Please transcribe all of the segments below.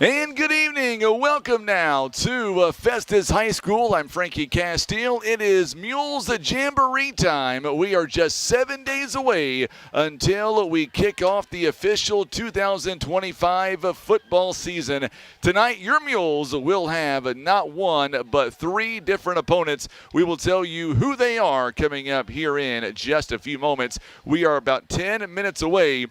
And good evening. Welcome now to Festus High School. I'm Frankie Castile. It is Mules Jamboree time. We are just 7 days away until we kick off the official 2025 football season. Tonight, your Mules will have not one, but three different opponents. We will tell you who they are coming up here in just a few moments. We are about 10 minutes away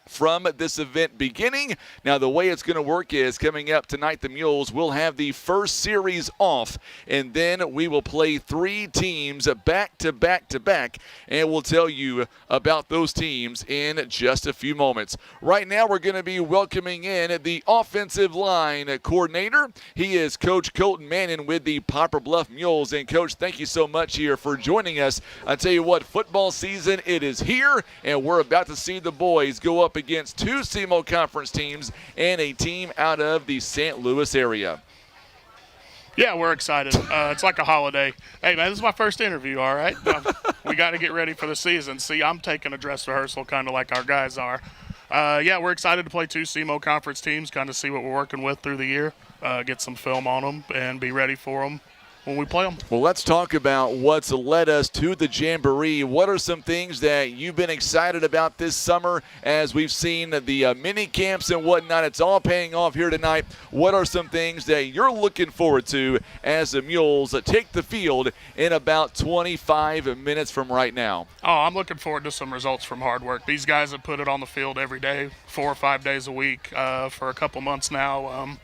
from this event beginning. Now, the way it's going to work is coming up tonight, the Mules will have the first series off, and then we will play three teams back to back to back, and we'll tell you about those teams in just a few moments. Right now, we're going to be welcoming in the offensive line coordinator. He is Coach Colton Manning with the Poplar Bluff Mules. And, Coach, thank you so much here for joining us. I tell you what, football season, it is here, and we're about to see the boys go up against two SEMO Conference teams and a team out of the St. Louis area. Yeah, we're excited. It's like a holiday. Hey, man, this is my first interview, all right? We got to get ready for the season. See, I'm taking a dress rehearsal kind of like our guys are. Yeah, we're excited to play two SEMO Conference teams, kind of see what we're working with through the year, get some film on them, and be ready for them when we play them. Well, let's talk about what's led us to the Jamboree. What are some things that you've been excited about this summer as we've seen the mini camps and whatnot? It's all paying off here tonight. What are some things that you're looking forward to as the Mules take the field in about 25 minutes from right now? Oh, I'm looking forward to some results from hard work. These guys have put it on the field every day, 4 or 5 days a week for a couple months now.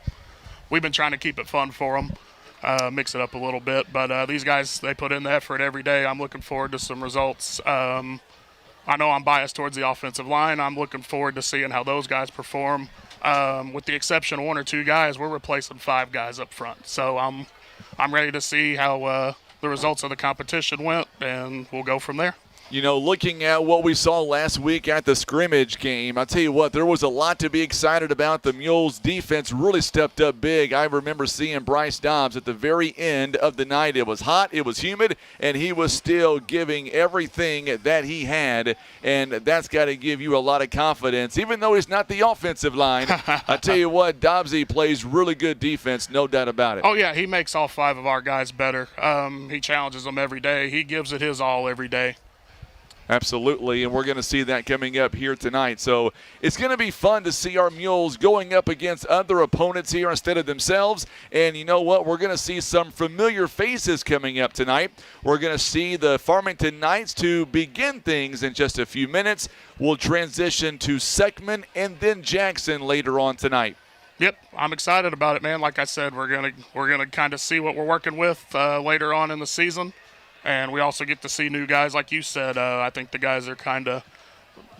We've been trying to keep it fun for them. Mix it up a little bit, but these guys, they put in the effort every day. I'm looking forward to some results. I know I'm biased towards the offensive line. I'm looking forward to seeing how those guys perform. With the exception of one or two guys, we're replacing 5 guys up front. So I'm ready to see how the results of the competition went, and we'll go from there. You know, looking at what we saw last week at the scrimmage game, I'll tell you what, there was a lot to be excited about. The Mules defense really stepped up big. I remember seeing Bryce Dobbs at the very end of the night. It was hot, it was humid, and he was still giving everything that he had, and that's got to give you a lot of confidence. Even though he's not the offensive line, I tell you what, Dobbsy plays really good defense, no doubt about it. Oh, yeah, he makes all 5 of our guys better. He challenges them every day. He gives it his all every day. Absolutely, and we're going to see that coming up here tonight. So it's going to be fun to see our Mules going up against other opponents here instead of themselves. And you know what? We're going to see some familiar faces coming up tonight. We're going to see the Farmington Knights to begin things in just a few minutes. We'll transition to Seckman and then Jackson later on tonight. Yep, I'm excited about it, man. Like I said, we're gonna kind of see what we're working with later on in the season. And we also get to see new guys, like you said. I think the guys are kind of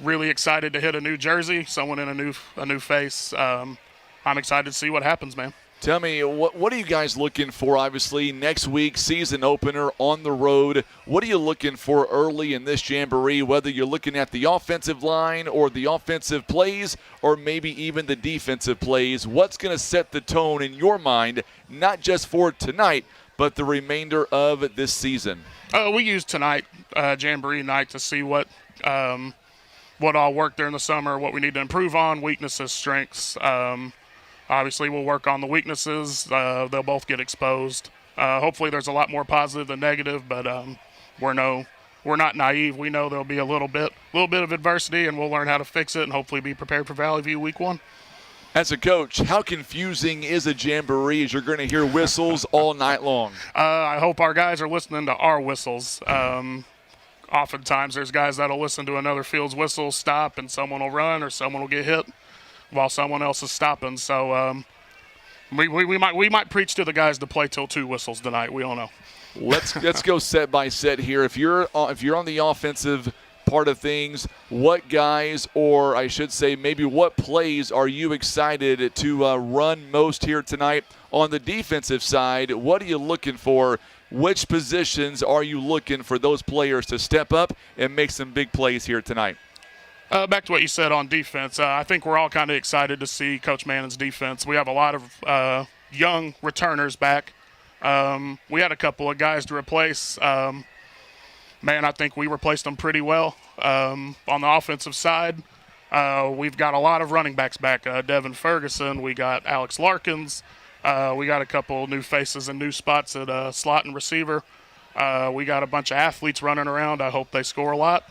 really excited to hit a new jersey, someone in a new face. I'm excited to see what happens, man. Tell me, what are you guys looking for? Obviously, next week, season opener on the road. What are you looking for early in this Jamboree, whether you're looking at the offensive line or the offensive plays or maybe even the defensive plays? What's going to set the tone in your mind, not just for tonight, but the remainder of this season? We used tonight, Jamboree night, to see what all worked during the summer, what we need to improve on, weaknesses, strengths. Obviously, we'll work on the weaknesses. They'll both get exposed. Hopefully, there's a lot more positive than negative, but we're not naive. We know there'll be a little bit of adversity, and we'll learn how to fix it and hopefully be prepared for Valley View week 1. As a coach, how confusing is a Jamboree as you're going to hear whistles all night long? I hope our guys are listening to our whistles. Oftentimes there's guys that'll listen to another field's whistle, stop, and someone will run or someone will get hit while someone else is stopping. So we might preach to the guys to play till 2 whistles tonight. We don't know. Let's go set by set here. If you're on the offensive part of things, what guys, or I should say maybe what plays are you excited to run most here tonight? On the defensive side, what are you looking for? Which positions are you looking for those players to step up and make some big plays here tonight? Back to what you said on defense, I think we're all kind of excited to see Coach Manning's defense. We have a lot of young returners back. We had a couple of guys to replace. I think we replaced them pretty well. On the offensive side, We've got a lot of running backs back. Devin Ferguson. We got Alex Larkins. We got a couple new faces and new spots at slot and receiver. We got a bunch of athletes running around. I hope they score a lot.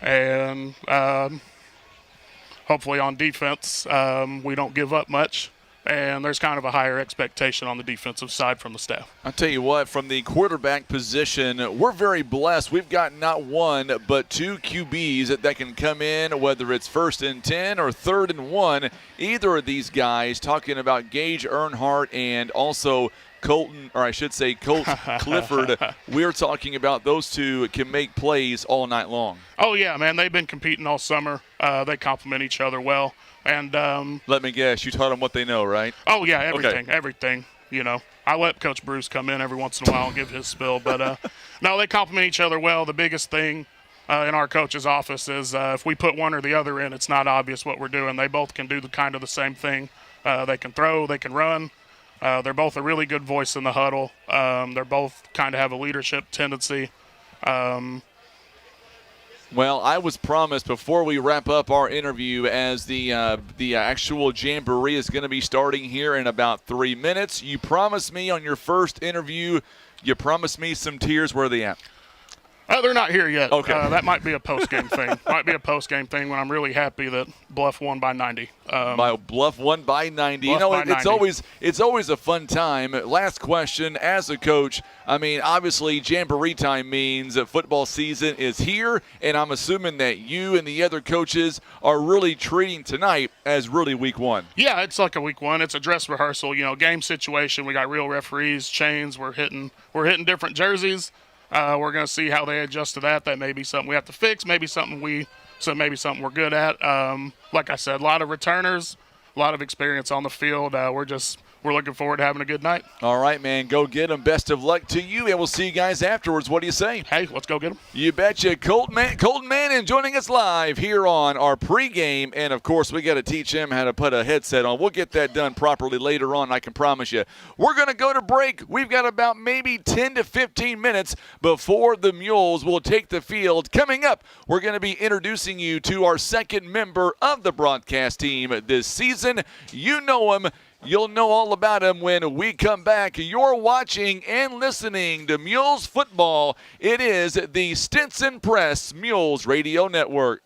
And hopefully on defense, we don't give up much. And there's kind of a higher expectation on the defensive side from the staff. I'll tell you what, from the quarterback position, we're very blessed. We've got not one but two QBs that can come in, whether it's 1st and 10 or 3rd and 1. Either of these guys, talking about Gage Earnhardt and also Colt Clifford, we're talking about those two can make plays all night long. Oh, yeah, man. They've been competing all summer. They complement each other well. And let me guess, you taught them what they know, right? Oh, yeah, everything. You know, I let Coach Bruce come in every once in a while and give his spill. But, no, they complement each other well. The biggest thing in our coach's office is if we put one or the other in, it's not obvious what we're doing. They both can do the same thing. They can throw, they can run. They're both a really good voice in the huddle. They're both kind of have a leadership tendency. Well, I was promised before we wrap up our interview, as the actual Jamboree is going to be starting here in about 3 minutes. You promised me on your first interview, you promised me some tears. Where are they at? They're not here yet. Okay. That might be a post-game thing. Might be a post-game thing when I'm really happy that Bluff won by 90. Bluff won by 90. Bluff by 90. It's always a fun time. Last question, as a coach, I mean, obviously Jamboree time means that football season is here, and I'm assuming that you and the other coaches are really treating tonight as really week one. Yeah, it's like a week one. It's a dress rehearsal. You know, game situation. We got real referees, chains. We're hitting different jerseys. We're going to see how they adjust to that. That may be something we have to fix. Maybe something we're good at. Like I said, a lot of returners, a lot of experience on the field. We're looking forward to having a good night. All right, man. Go get them. Best of luck to you, and we'll see you guys afterwards. What do you say? Hey, let's go get them. You betcha. Colton Manning joining us live here on our pregame. And, of course, we got to teach him how to put a headset on. We'll get that done properly later on, I can promise you. We're going to go to break. We've got about maybe 10 to 15 minutes before the Mules will take the field. Coming up, we're going to be introducing you to our second member of the broadcast team this season. You know him. You'll know all about him when we come back. You're watching and listening to Mules Football. It is the Stinson Press Mules Radio Network.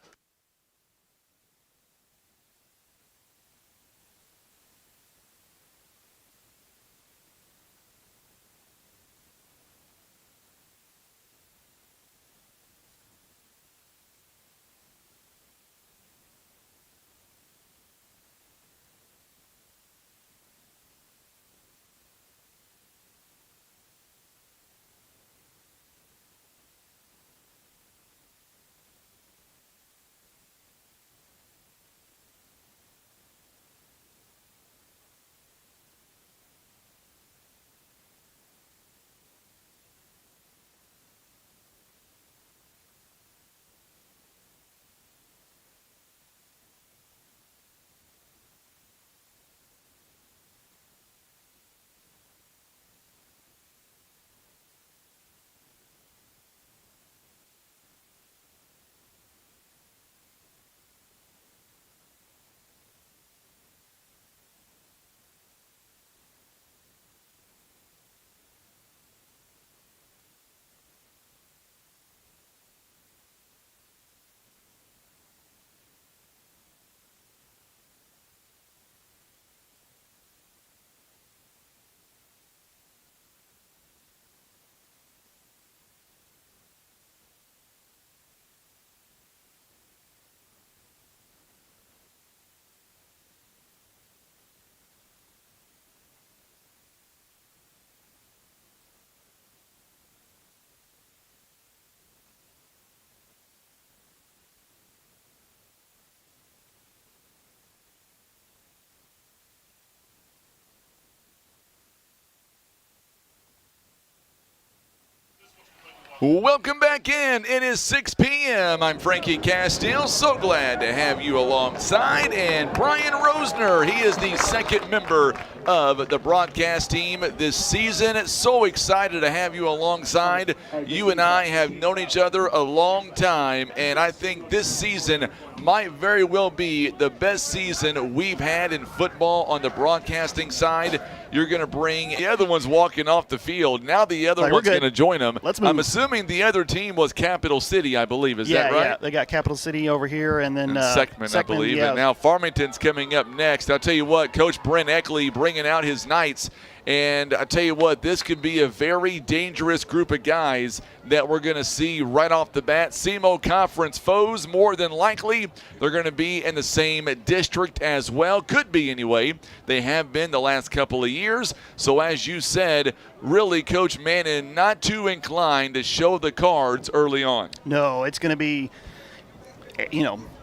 Welcome back in. It is 6 p.m. I'm Frankie Castile. So glad to have you alongside. And Brian Rosner, he is the second member of the broadcast team this season. So excited to have you alongside. You and I have known each other a long time, and I think this season might very well be the best season we've had in football on the broadcasting side. You're going to bring the other ones walking off the field. Now the other one's going to join them. Let's move. I'm assuming the other team was Capital City, I believe. Is that right? Yeah, they got Capital City over here, and then Seckman, I believe. Yeah. And now Farmington's coming up next. I'll tell you what, Coach Brent Eckley bringing out his Knights. And I tell you what, this could be a very dangerous group of guys that we're going to see right off the bat. SEMO Conference foes, more than likely. They're going to be in the same district as well. Could be anyway. They have been the last couple of years. So as you said, really, Coach Mannon not too inclined to show the cards early on. No, it's going to be,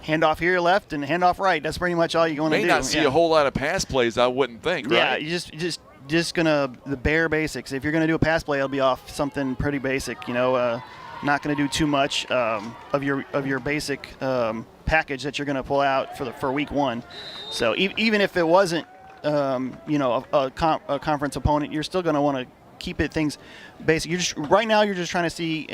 hand off here left and hand off right. That's pretty much all you're going to do. May not see a whole lot of pass plays, I wouldn't think, right? Yeah, you just gonna the bare basics. If you're gonna do a pass play, it'll be off something pretty basic. Not gonna do too much of your basic package that you're gonna pull out for week one. So even if it wasn't a conference opponent, you're still gonna want to keep it things basic. Right now you're just trying to see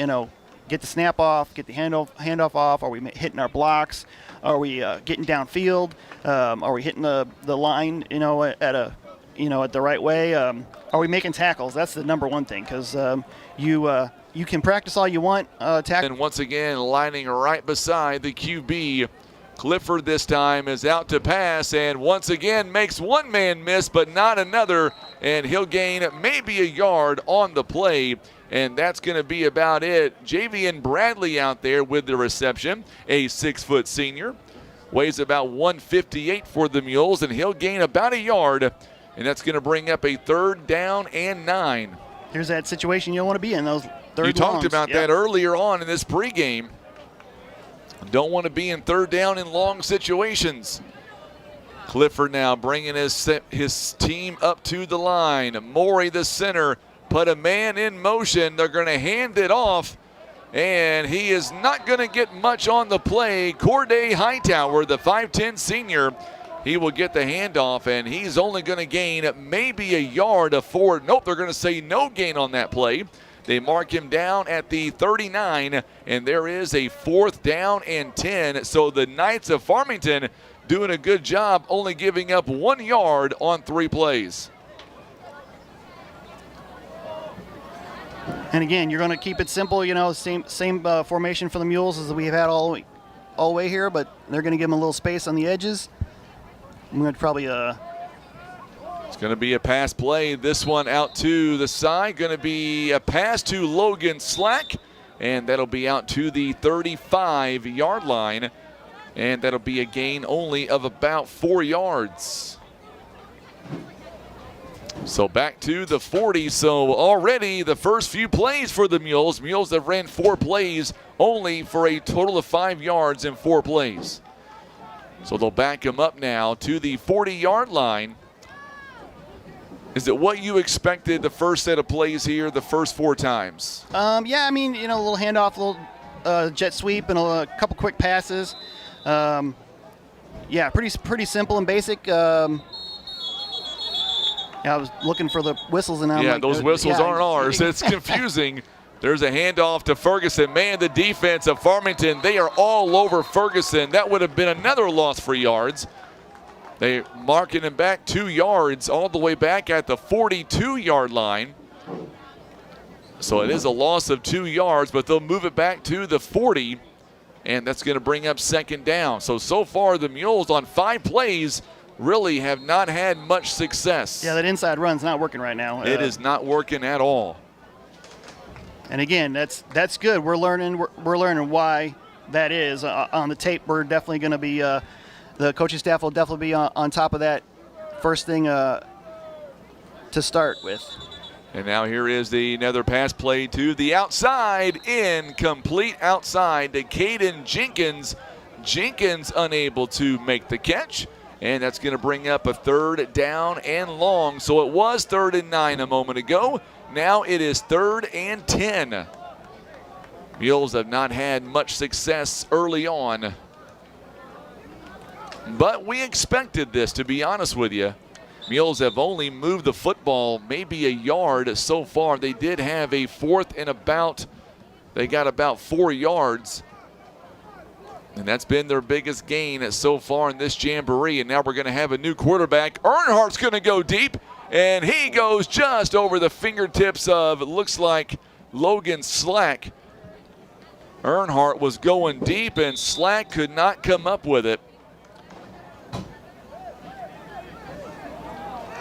get the snap off, get the handoff off. Are we hitting our blocks? Are we getting downfield? Are we hitting the line at the right way? Are we making tackles? That's the number one thing, because you can practice all you want. And once again, lining right beside the QB. Clifford this time is out to pass, and once again makes one man miss, but not another, and he'll gain maybe a yard on the play, and that's going to be about it. Javian Bradley out there with the reception, a 6-foot senior. Weighs about 158 for the Mules, and he'll gain about a yard, and that's going to bring up a 3rd down and 9. Here's that situation you don't want to be in, those third You talked longs. about that earlier on in this pregame. Don't want to be in 3rd down in long situations. Clifford now bringing his team up to the line. Morey, the center, put a man in motion. They're going to hand it off, and he is not going to get much on the play. Corday Hightower, the 5'10 senior, he will get the handoff, and he's only going to gain maybe a yard of 4. Nope, they're going to say no gain on that play. They mark him down at the 39, and there is a 4th down and 10. So the Knights of Farmington doing a good job, only giving up 1 yard on 3 plays. And again, you're going to keep it simple, same formation for the Mules as we've had all the way here, but they're going to give them a little space on the edges. I'm going to probably It's going to be a pass play. This one out to the side. Going to be a pass to Logan Slack, and that'll be out to the 35-yard line, and that'll be a gain only of about 4 yards. So back to the 40. So already the first few plays for the Mules. Mules have ran 4 plays only for a total of 5 yards in 4 plays. So they'll back him up now to the 40-yard line. Is it what you expected the first set of plays here, the first 4 times? Yeah, I mean, a little handoff, a little jet sweep, and a couple quick passes. Yeah, pretty simple and basic. Yeah, I was looking for the whistles, and I'm those whistles aren't ours. It's confusing. There's a handoff to Ferguson. Man, the defense of Farmington, they are all over Ferguson. That would have been another loss for yards. They marking him back 2 yards all the way back at the 42-yard line. So it is a loss of 2 yards, but they'll move it back to the 40, and that's going to bring up 2nd down. So far the Mules on 5 plays really have not had much success. Yeah, that inside run's not working right now. It is not working at all. And again, that's good. We're learning why that is. On the tape, we're definitely going to be the coaching staff will definitely be on top of that first thing to start with. And now here is another pass play to the outside, incomplete outside to Caden Jenkins. Jenkins unable to make the catch, and that's going to bring up a 3rd down and long. So it was 3rd and 9 a moment ago. Now it is 3rd and 10. Mules have not had much success early on. But we expected this, to be honest with you. Mules have only moved the football maybe a yard so far. They did have a 4th and about. They got about 4 yards. And that's been their biggest gain so far in this Jamboree. And now we're going to have a new quarterback. Earnhardt's going to go deep. And he goes just over the fingertips of, it looks like, Logan Slack. Earnhardt was going deep, and Slack could not come up with it.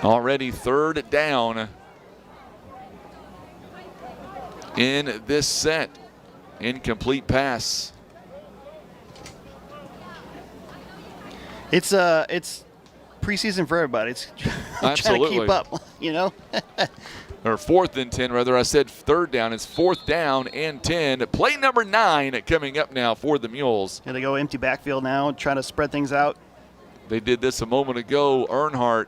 Already 3rd down in this set. Incomplete pass. It's preseason for everybody. It's trying to keep up, you know. Or 4th and 10, rather. I said 3rd down. It's 4th down and 10. Play number 9 coming up now for the Mules. Yeah, they go empty backfield now, trying to spread things out. They did this a moment ago. Earnhardt.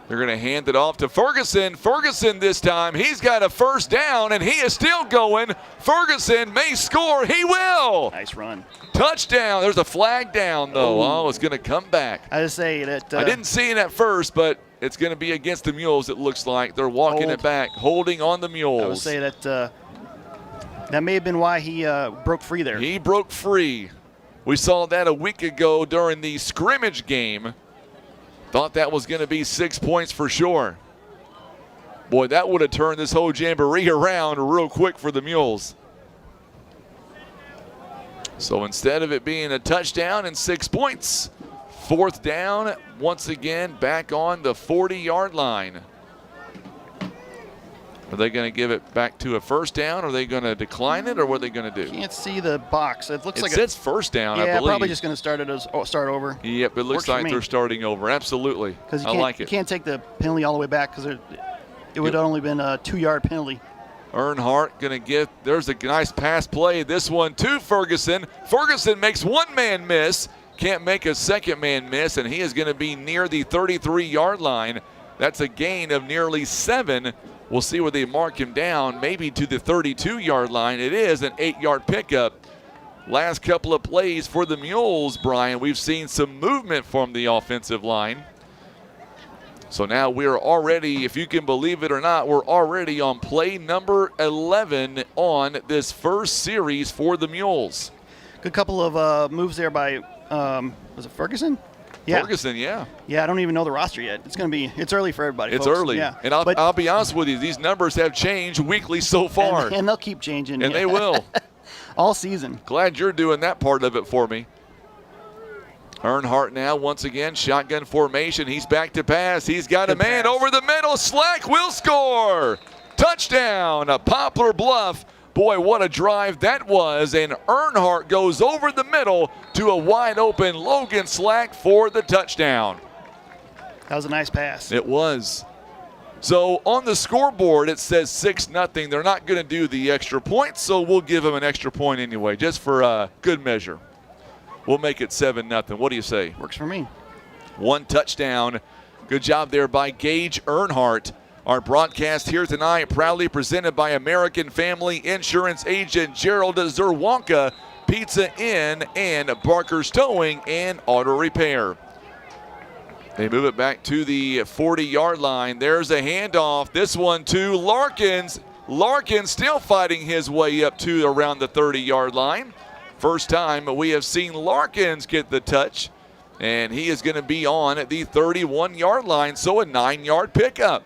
They're going to hand it off to Ferguson. Ferguson this time. He's got a 1st down, and he is still going. Ferguson may score. He will. Nice run. Touchdown. There's a flag down, though. Oh, it's going to come back. I just say that. I didn't see it at first, but it's going to be against the Mules, it looks like. They're walking it back, holding on the Mules. I would say that that may have been why he broke free there. He broke free. We saw that a week ago during the scrimmage game. Thought that was going to be 6 points for sure. Boy, that would have turned this whole Jamboree around real quick for the Mules. So instead of it being a touchdown and 6 points, 4th down, once again back on the 40-yard line. Are they going to give it back to a 1st down? Are they going to decline it, or what are they going to do? Can't see the box. It looks like it says 1st down, I believe. Yeah, probably just going to start over. Yep, it looks like they're starting over. Absolutely. I like it. You can't take the penalty all the way back because it would have only been a 2-yard penalty. Earnhardt going to get, there's a nice pass play. This one to Ferguson. Ferguson makes one man miss. Can't make a second man miss, and he is going to be near the 33-yard line. That's a gain of nearly 7. We'll see where they mark him down, maybe to the 32-yard line. It is an 8-yard pickup. Last couple of plays for the Mules, Brian, we've seen some movement from the offensive line. So now we're already, if you can believe it or not, we're already on play number 11 on this first series for the Mules. Good couple of moves there by, was it Ferguson? Yeah. Ferguson, yeah. Yeah, I don't even know the roster yet. It's early for everybody. It's folks. early. Yeah. And I'll be honest with you, these numbers have changed weekly so far. And they'll keep changing. And they will. All season. Glad you're doing that part of it for me. Earnhardt now, once again, shotgun formation. He's back to pass. He's got a man over the middle. Slack will score. Touchdown, a Poplar Bluff. Boy, what a drive that was. And Earnhardt goes over the middle to a wide open Logan Slack for the touchdown. That was a nice pass. It was. So on the scoreboard, it says 6-0. They're not going to do the extra point, so we'll give them an extra point anyway, just for good measure. We'll make it 7-0. What do you say? Works for me. 1 touchdown. Good job there by Gage Earnhardt. Our broadcast here tonight proudly presented by American Family Insurance Agent Gerald Zerwanka, Pizza Inn, and Barker's Towing and Auto Repair. They move it back to the 40-yard line. There's a handoff. This one to Larkins. Larkins still fighting his way up to around the 30-yard line. First time we have seen Larkins get the touch, and he is going to be on at the 31-yard line, so a 9-yard pickup.